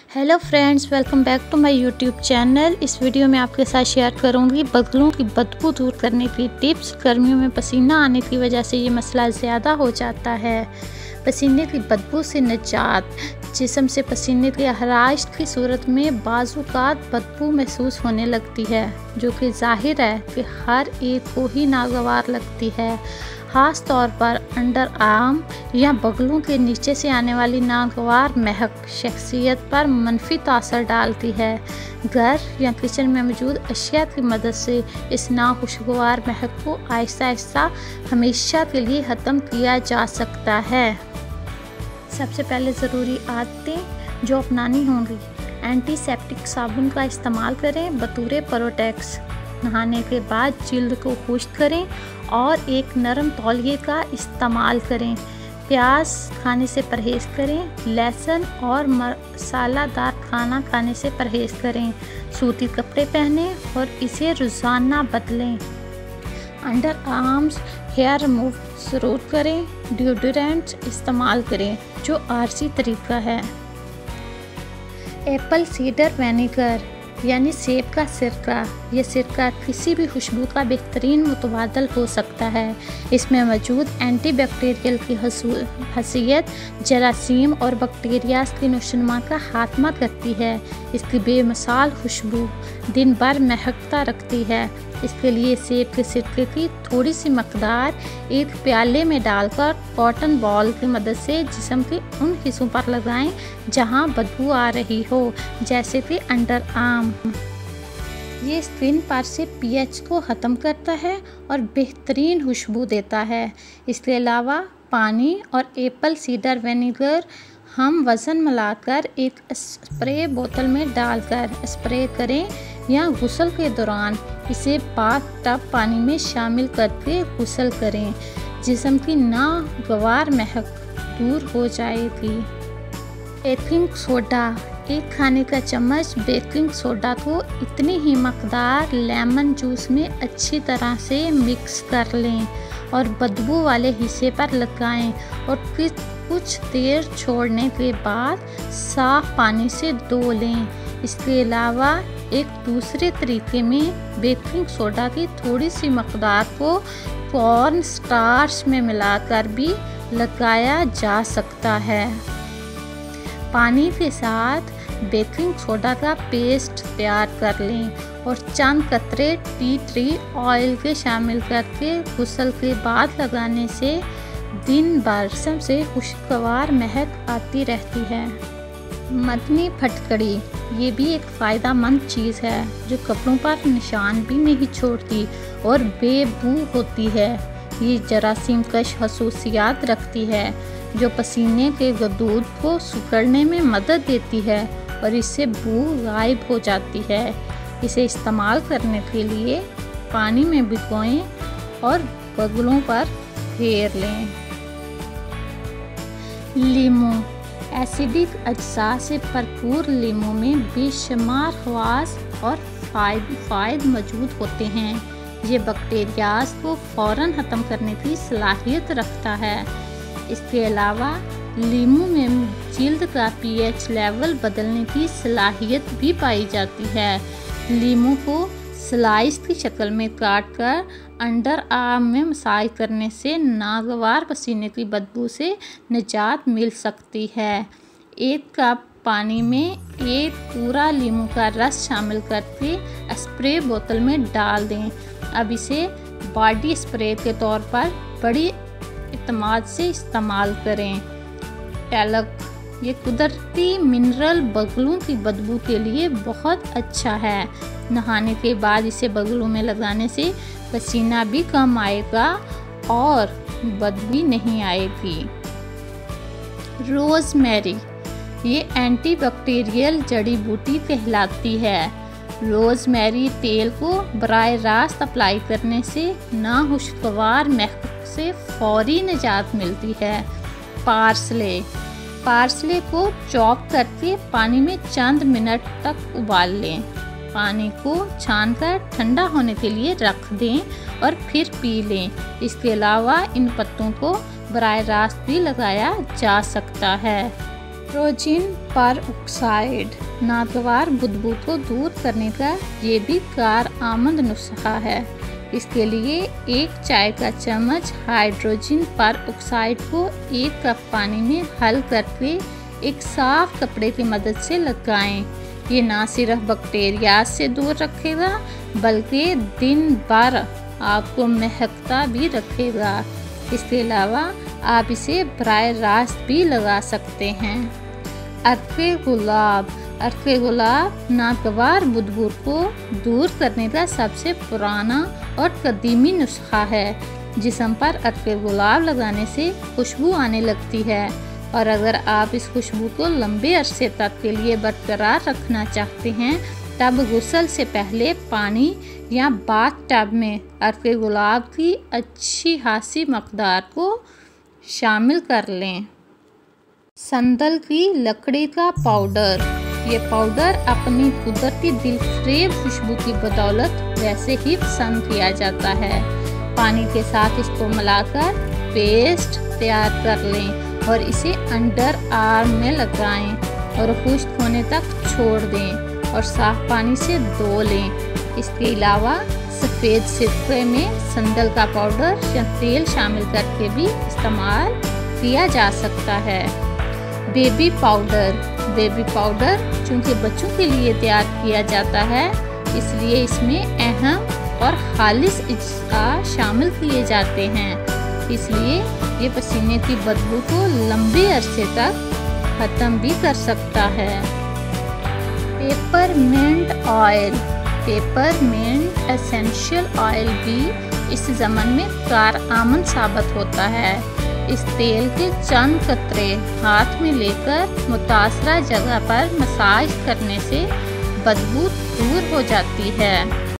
Hello friends, welcome back to my YouTube channel. इस video में आपके साथ शेयर करूंगी बगलों की बदबू दूर करने की टिप्स। गर्मियों में पसीना आने की वजह से ये मसला ज़्यादा हो जाता है। पसीने की बदबू से निजात। जिस्म से पसीने की अखराज की सूरत में बाज़-औक़ात बदबू महसूस होने लगती है, जो कि ज़ाहिर है कि हर एक को ही नागवार लगती है। ख़ास तौर पर अंडर आर्म या बगलों के नीचे से आने वाली नागवार महक शख्सियत पर मनफी तासर डालती है। घर या किचन में मौजूद अशिया की मदद से इस नाखुशगवार महक को आहिस्ता आहिस्ता हमेशा के लिए ख़त्म किया जा सकता है। सबसे पहले ज़रूरी आदतें जो अपनानी होंगी। एंटीसेप्टिक साबुन का इस्तेमाल करें बतौर प्रोटेक्स। नहाने के बाद जिल्द को खुश्क करें और एक नरम तौलिए का इस्तेमाल करें। प्याज खाने से परहेज़ करें। लहसुन और मसालादार खाना खाने से परहेज़ करें। सूती कपड़े पहनें और इसे रोज़ाना बदलें। अंडर आर्म्स हेयर रिमूव ज़रूर करें। डिओडोरेंट्स इस्तेमाल करें, जो आरसी तरीका है। एप्पल सीडर विनेगर यानी सेब का सिरका। यह सिरका किसी भी खुशबू का बेहतरीन मुतबादल हो सकता है। इसमें मौजूद एंटी बैक्टीरियल की हसीयत जरासीम और बैक्टीरियाज की नुशनुमा का खात्मा करती है। इसकी बेमिसाल खुशबू दिन भर महकता रखती है। इसके लिए सेब के सिरके की थोड़ी सी मकदार एक प्याले में डालकर कॉटन बॉल की मदद से जिस्म के उन हिस्सों पर लगाएं जहां बदबू आ रही हो, जैसे कि अंडर आर्म। ये स्किन पर से पीएच को ख़त्म करता है और बेहतरीन खुशबू देता है। इसके अलावा पानी और एप्पल सीडर विनेगर हम वज़न मिलाकर एक स्प्रे बोतल में डालकर स्प्रे करें या गुस्ल के दौरान इसे बाथ टब पानी में शामिल करके गुस्ल करें। जिस्म की नागवार महक दूर हो जाएगी। Baking soda. एक खाने का चम्मच बेकिंग सोडा को इतनी ही मकदार लेमन जूस में अच्छी तरह से मिक्स कर लें और बदबू वाले हिस्से पर लगाएं और फिर कुछ देर छोड़ने के बाद साफ़ पानी से धो लें। इसके अलावा एक दूसरे तरीके में बेकिंग सोडा की थोड़ी सी मकदार को कॉर्न स्टार्च में मिलाकर भी लगाया जा सकता है। पानी के साथ बेकिंग सोडा का पेस्ट तैयार कर लें और चंद कतरे टी ट्री ऑयल के शामिल करके गुस्ल के बाद लगाने से दिन भर से खुशगवार महक आती रहती है। मदनी फटकड़ी। ये भी एक फ़ायदा मंद चीज़ है जो कपड़ों पर निशान भी नहीं छोड़ती और बेबू होती है। ये जरासीम कश खसूसियात रखती है जो पसीने के गदूद को सिकुड़ने में मदद देती है और इससे बू गायब हो जाती है। इसे इस्तेमाल करने के लिए पानी में भिगोएं और बगलों पर फेर लें। लीमू। एसिडिक अज्जा से भरपूर लीमू में बेशुमार खवास और फ़ायद मौजूद होते हैं। ये बैक्टीरियाज को फ़ौरन ख़त्म करने की सलाहियत रखता है। इसके अलावा लीमू में जिल्द का पीएच लेवल बदलने की सलाहियत भी पाई जाती है। लीमू को स्लाइस की शक्ल में काटकर अंडर आर्म में मसाज करने से नागवार पसीने की बदबू से निजात मिल सकती है। एक कप पानी में एक पूरा लीमू का रस शामिल करके स्प्रे बोतल में डाल दें। अब इसे बॉडी स्प्रे के तौर पर बड़ी इत्मीनान से इस्तेमाल करें। टैल्क। ये कुदरती मिनरल बगलों की बदबू के लिए बहुत अच्छा है। नहाने के बाद इसे बगलों में लगाने से पसीना भी कम आएगा और बदबू नहीं आएगी। रोज़मेरी। ये एंटी बैक्टीरियल जड़ी बूटी कहलाती है। रोज़मेरी तेल को बराह रास्त अप्लाई करने से नाखुशगवार महक से फौरी निजात मिलती है। पार्सले। पार्सले को चॉप करके पानी में चंद मिनट तक उबाल लें। पानी को छानकर ठंडा होने के लिए रख दें और फिर पी लें। इसके अलावा इन पत्तों को बराह रास्त भी लगाया जा सकता है। हाइड्रोजन परऑक्साइड नागवार बदबू को दूर करने का ये भी कारआमद नुस्खा है। इसके लिए 1 चाय का चम्मच हाइड्रोजन परऑक्साइड को 1 कप पानी में हल करके एक साफ कपड़े की मदद से लगाएं। ये ना सिर्फ बैक्टीरिया से दूर रखेगा बल्कि दिन भर आपको महकता भी रखेगा। इसके अलावा आप इसे बराह रास्त भी लगा सकते हैं। अर्के गुलाब नागवार बदबू को दूर करने का सबसे पुराना और कदीमी नुस्खा है। जिस्म पर अर्के गुलाब लगाने से खुशबू आने लगती है और अगर आप इस खुशबू को लंबे अरसे तक के लिए बरकरार रखना चाहते हैं तब गुस्ल से पहले पानी या बाथ टब में अर्के गुलाब की अच्छी खासी मकदार को शामिल कर लें। संदल की लकड़ी का पाउडर, ये पाउडर अपनी कुदरती दिलफरेब खुशबू की बदौलत वैसे ही पसंद किया जाता है। पानी के साथ इसको मिलाकर पेस्ट तैयार कर लें और इसे अंडर आर्म में लगाएं और खुश्क होने तक छोड़ दें और साफ पानी से धो लें। इसके अलावा सफ़ेद सिरके में संदल का पाउडर या तेल शामिल करके भी इस्तेमाल किया जा सकता है। बेबी पाउडर चूँकि बच्चों के लिए तैयार किया जाता है इसलिए इसमें अहम और खालिस अज्जा शामिल किए जाते हैं। इसलिए ये पसीने की बदबू को लंबे अरसे तक ख़त्म भी कर सकता है। पेपरमिंट एसेंशियल ऑयल भी इस ज़मन में कारआमद साबित होता है। इस तेल के चंद कतरे हाथ में लेकर मुतासरा जगह पर मसाज करने से बदबू दूर हो जाती है।